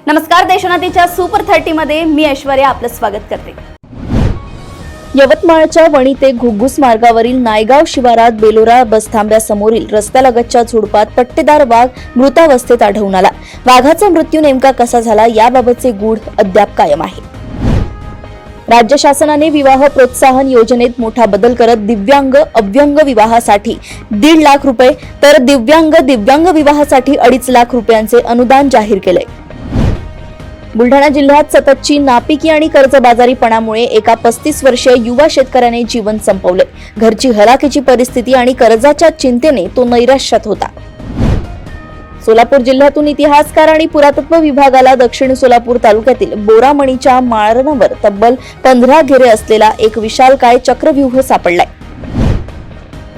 नमस्कार, देशनातीच्या सुपर 30 मध्ये मी ऐश्वर्या आपलं स्वागत करते। यवतमाळच्या वणी ते घुग्गुस मार्गावरील नायगाव शिवारात बेलोरा बसथांब्यासमोरील रस्त्यालगतच्या झुडपात पट्टेदार वाघ मृतावस्थेत आढळून आला। वाघाचा मृत्यू नेमका कसा झाला याबाबतचे गूढ अद्याप कायम आहे। राज्य शासनाने विवाह प्रोत्साहन योजनेत मोठा बदल करत दिव्यांग अव्यंग विवाहासाठी 1.5 लाख रुपये तर दिव्यांग विवाहासाठी 2.5 लाख रुपयांचे अनुदान जाहीर केले। बुलढाणा जिल्ह्यात सततची नापिकी आणि कर्जबाजारीपणामुळे एका 35 वर्षीय युवा शेतकऱ्याने जीवन संपवले। घरची हलाखीची परिस्थिती आणि कर्जाच्या चिंतेने तो नैराश्यात होता। सोलापूर जिल्ह्यातून इतिहासकार आणि पुरातत्व विभागाला दक्षिण सोलापूर तालुक्यातील बोरामणीच्या माळरानावर तब्बल 15 घेरे असलेला एक विशालकाय चक्रव्यूह सापडलाय।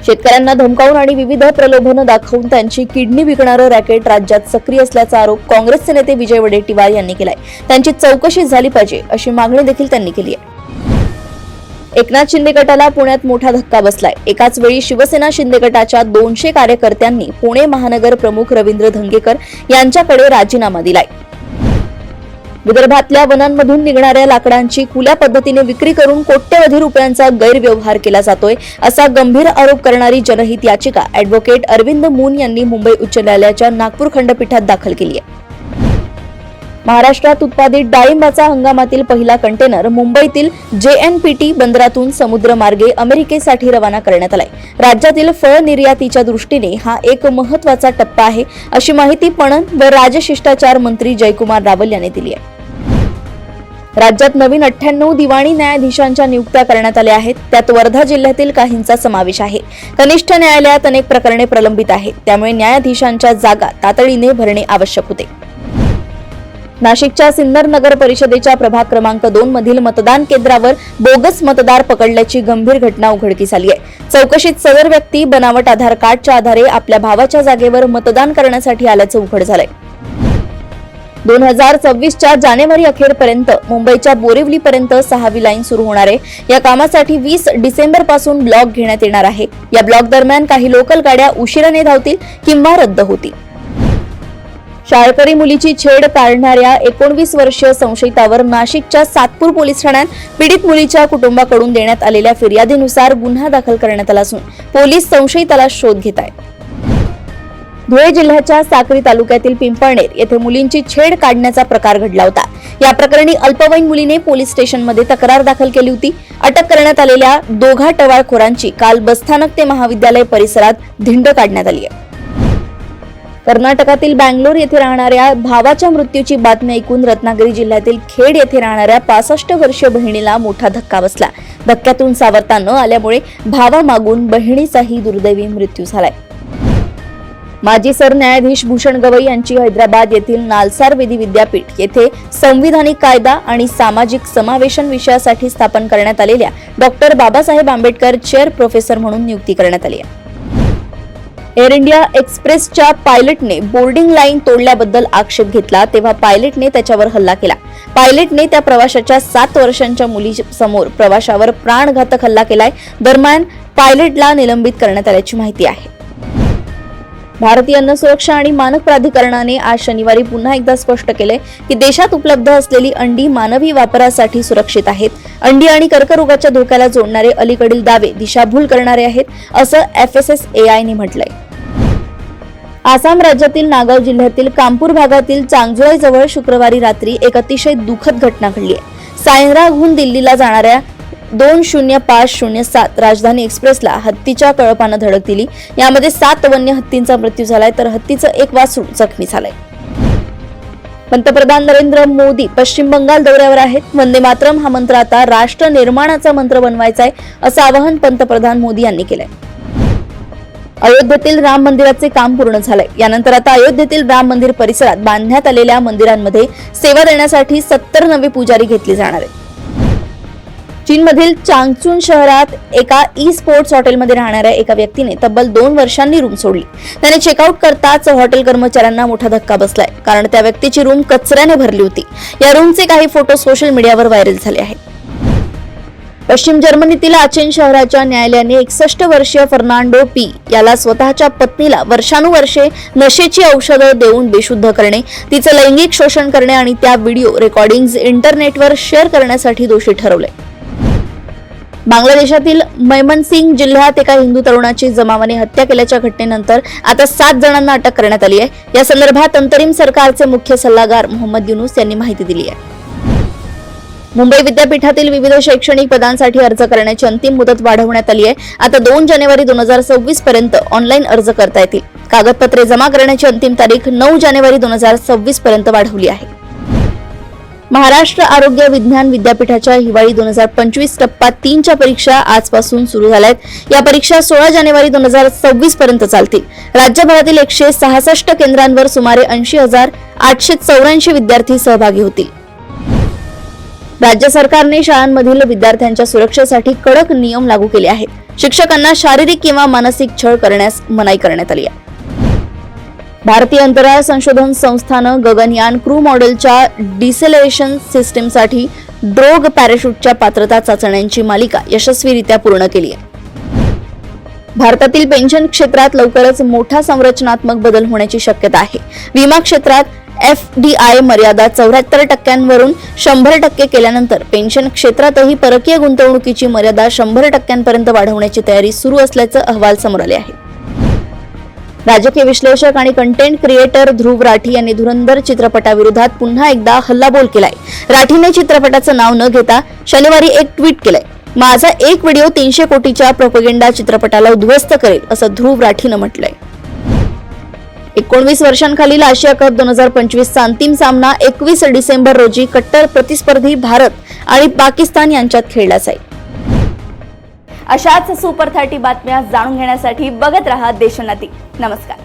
शेतकऱ्यांना धमकावून आणि विविध प्रलोभनं दाखवून त्यांची किडनी विकणारं रॅकेट राज्यात सक्रिय असल्याचा आरोप काँग्रेसचे नेते विजय वडेट्टीवार यांनी केलाय। त्यांची चौकशी झाली पाहिजे अशी मागणी देखील त्यांनी केली आहे। एकनाथ शिंदे गटाला पुण्यात मोठा धक्का बसलाय। एकाच वेळी शिवसेना शिंदे गटाच्या 200 कार्यकर्त्यांनी पुणे महानगर प्रमुख रवींद्र धंगेकर यांच्याकडे राजीनामा दिलाय। विदर्भातल्या वनांमधून निघणाऱ्या लाकडांची खुल्या पद्धतीने विक्री करून कोट्यवधी रुपयांचा गैरव्यवहार केला जातोय असा गंभीर आरोप करणारी जनहित याचिका ॲडव्होकेट अरविंद मून यांनी मुंबई उच्च न्यायालयाच्या नागपूर खंडपीठात दाखल केली आहे। महाराष्ट्रात उत्पादित डाळिंबाचा हंगामातील पहिला कंटेनर मुंबईतील JNPT बंदरातून समुद्रमार्गे अमेरिकेसाठी रवाना करण्यात आलाय। राज्यातील फळ निर्यातीच्या दृष्टीने हा एक महत्त्वाचा टप्पा आहे अशी माहिती पणन व राजशिष्टाचार मंत्री जयकुमार रावल यांनी दिली आहे। राज्यात नवीन 98 दिवाणी न्यायाधीशांच्या नियुक्त्या करण्यात आल्या आहेत। त्यात वर्धा जिल्ह्यातील काहींचा समावेश आहे। कनिष्ठ न्यायालयात अनेक प्रकरणे प्रलंबित आहेत, त्यामुळे न्यायाधीशांच्या जागा तातडीने भरणे आवश्यक होते। नाशिकच्या सिन्नर नगर परिषदेच्या प्रभाग क्रमांक 2 मधील मतदान केंद्रावर बोगस मतदार पकडल्याची गंभीर घटना उघडकीस आली आहे। चौकशीत सदर व्यक्ती बनावट आधार कार्डच्या आधारे आपल्या भावाच्या जागेवर मतदान करण्यासाठी आल्याचं उघड झालंय। 2026च्या जानेवारी अखेरपर्यंत मुंबईच्या बोरिवलीपर्यंत 6वी लाईन सुरू होणार आहे। या कामासाठी 20 डिसेंबर पासून ब्लॉक घेण्यात येणार आहे। या ब्लॉक दरम्यान काही लोकल गाड्या उशिराने धावतील किंवा रद्द होतील। शाळकरी मुलीची छेड काढणाऱ्या 19 वर्षीय संशयितावर नाशिकच्या सातपूर पोलीस ठाण्यात पीडित मुलीच्या कुटुंबाकडून देण्यात आलेल्या फिर्यादीनुसार गुन्हा दाखल करण्यात आला असून पोलीस संशयिताला शोध घेत आहेत। धुळे जिल्ह्याच्या साक्री तालुक्यातील पिंपळनेर येथे मुलींची छेड काढण्याचा प्रकार घडला होता। या प्रकरणी अल्पवयीन मुलीने पोलीस स्टेशनमध्ये तक्रार दाखल केली होती। अटक करण्यात आलेल्या दोघा टवाळखोरांची काल बसस्थानक ते महाविद्यालय परिसरात धिंड काढण्यात आली आहे। कर्नाटकातील बँगलोर येथे राहणाऱ्या भावाच्या मृत्यूची बातमी ऐकून रत्नागिरी जिल्ह्यातील खेड येथे राहणाऱ्या 65 वर्षीय बहिणीला मोठा धक्का बसला। धक्क्यातून सावरता न आल्यामुळे भावामागून बहिणीचाही दुर्दैवी मृत्यू झालाय। माजी सरन्यायाधीश भूषण गवई यांची हैदराबाद येथील नालसार वेदी विद्यापीठ येथे संविधानिक कायदा आणि सामाजिक समावेशन विषयासाठी स्थापन करण्यात आलेल्या doctor Babasaheb Ambedkar chair professor म्हणून नियुक्ती करण्यात आली आहे। एअर इंडिया एक्सप्रेसच्या पायलटने बोर्डिंग लाईन तोडल्याबद्दल आक्षेप घेतला तेव्हा पायलटने त्याच्यावर हल्ला केला। पायलटने त्या प्रवाशाच्या 7 वर्षांच्या मुलीसमोर प्रवाशावर प्राणघातक हल्ला केलाय। दरम्यान पायलटला निलंबित करण्यात आल्याची माहिती आहे। भारतीय अन्न सुरक्षा आणि मानक प्राधिकरणाने आज शनिवारी पुन्हा एकदा स्पष्ट केले की देशात उपलब्ध असलेली अंडी मानवी वापरासाठी सुरक्षित आहेत। अंडी आणि कर्करोगाच्या धोक्याला जोडणारे अलीकडील दावे दिशाभूल करणारे आहेत असं FSSAI ने म्हटलंय। आसाम राज्यातील नागाव जिल्ह्यातील कामपूर भागातील चांगजुळाईजवळ शुक्रवारी रात्री एक अतिशय दुःखद घटना घडली आहे। सायनराहून दिल्लीला जाणाऱ्या 20507 राजधानी एक्सप्रेसला हत्तीच्या कळपानं धडक दिली। यामध्ये 7 वन्य हत्तींचा मृत्यू झालाय तर हत्तीचं एक वासरू जखमी झालंय। पंतप्रधान नरेंद्र मोदी पश्चिम बंगाल दौऱ्यावर आहेत। वंदे मातरम हा मंत्र आता राष्ट्र निर्माणाचा मंत्र बनवायचा आहे असं आवाहन पंतप्रधान मोदी यांनी केलंय। अयोध्येतील राम मंदिराचे काम पूर्ण झालंय। यानंतर आता अयोध्येतील राम मंदिर परिसरात बांधण्यात आलेल्या मंदिरांमध्ये सेवा देण्यासाठी 70 नवे पुजारी घेतले जाणार आहेत। चीनमधील चांगचून शहरात एका स्पोर्ट्स हॉटेलमध्ये राहणाऱ्या एका व्यक्तीने तब्बल 2 वर्षांनी रूम सोडली। त्याने चेकआउट करताच हॉटेल कर्मचाऱ्यांना मोठा धक्का बसलाय, कारण त्या व्यक्तीची रूम कचऱ्याने भरली होती। या रूमचे काही फोटो सोशल मीडियावर व्हायरल झाले आहेत। पश्चिम जर्मनीतील आचेन शहराच्या न्यायालयाने 61 वर्षीय फर्नांडो पी याला स्वतःच्या पत्नीला वर्षानुवर्षे नशेची औषधं देऊन बेशुद्ध करणे, तिचे लैंगिक शोषण करणे आणि त्या व्हिडिओ रेकॉर्डिंग्ज इंटरनेटवर शेअर करण्यासाठी दोषी ठरवले. बांगलादेशातील मैमनसिंग जिल्ह्यात एका हिंदू तरुणाची जमावाने हत्या केल्याच्या घटनेनंतर आता 7 जणांना अटक करण्यात आली आहे. या संदर्भात अंतरिम सरकारचे मुख्य सल्लागार मोहम्मद युनूस यांनी माहिती दिली आहे. मुंबई विद्यापीठातील विविध शैक्षणिक पदांसाठी अर्ज करण्याची अंतिम मुदत वाढवण्यात आली आहे. आता 2 जानेवारी 2026 पर्यंत ऑनलाईन अर्ज करता येतील. कागदपत्रे जमा करण्याची अंतिम तारीख 9 जानेवारी 2026 पर्यंत वाढवली आहे. महाराष्ट्र आरोग्य विज्ञान विद्यापीठाच्या हिवाळी 2025 टप्पा 3 च्या परीक्षा आजपासून सुरू झाल्या आहेत. या परीक्षा 16 जानेवारी 2026 पर्यंत चालतील. राज्यभरातील 166 केंद्रांवर सुमारे 80,884 विद्यार्थी सहभागी होतील. राज्य सरकारने शाळांमधील विद्यार्थ्यांच्या सुरक्षेसाठी कडक नियम लागू केले आहेत. शिक्षकांना शारीरिक किंवा मानसिक छळ करण्यास मनाई करण्यात आली आहे. भारतीय अंतराळ संशोधन संस्थानं गगनयान क्रू मॉडेलच्या डिसेलेरेशन सिस्टीमसाठी ड्रोग पॅराशूटच्या पात्रता चाचण्यांची मालिका यशस्वीरित्या पूर्ण केली आहे. भारतातील पेन्शन क्षेत्रात लवकरच मोठा संरचनात्मक बदल होण्याची शक्यता आहे. विमा क्षेत्रात FDI मर्यादा 74% 100% केल्यानंतर पेन्शन क्षेत्रातही परकीय गुंतवणुकीची मर्यादा 100% वाढवण्याची तयारी सुरू असल्याचं अहवाल समोर आले आहे. राजकीय विश्लेषक आणि कंटेंट क्रिएटर ध्रुव राठी यांनी धुरंधर चित्रपटाविरोधात पुन्हा एकदा हल्लाबोल केलाय. राठीने चित्रपटाचं नाव न घेता शनिवारी एक ट्विट केलंय. माझा एक व्हिडिओ 300 कोटीच्या प्रोपगेंडा चित्रपटाला उद्ध्वस्त करेल असं ध्रुव राठीनं म्हटलंय. 19 वर्षांखालील आशिया कप 2025 चा अंतिम सामना 21 डिसेंबर रोजी कट्टर प्रतिस्पर्धी भारत आणि पाकिस्तान यांच्यात खेळला जाईल. अशाच सुपर 30 बातम्या जाणून घेण्यासाठी बघत रहा देशोन्नती. नमस्कार.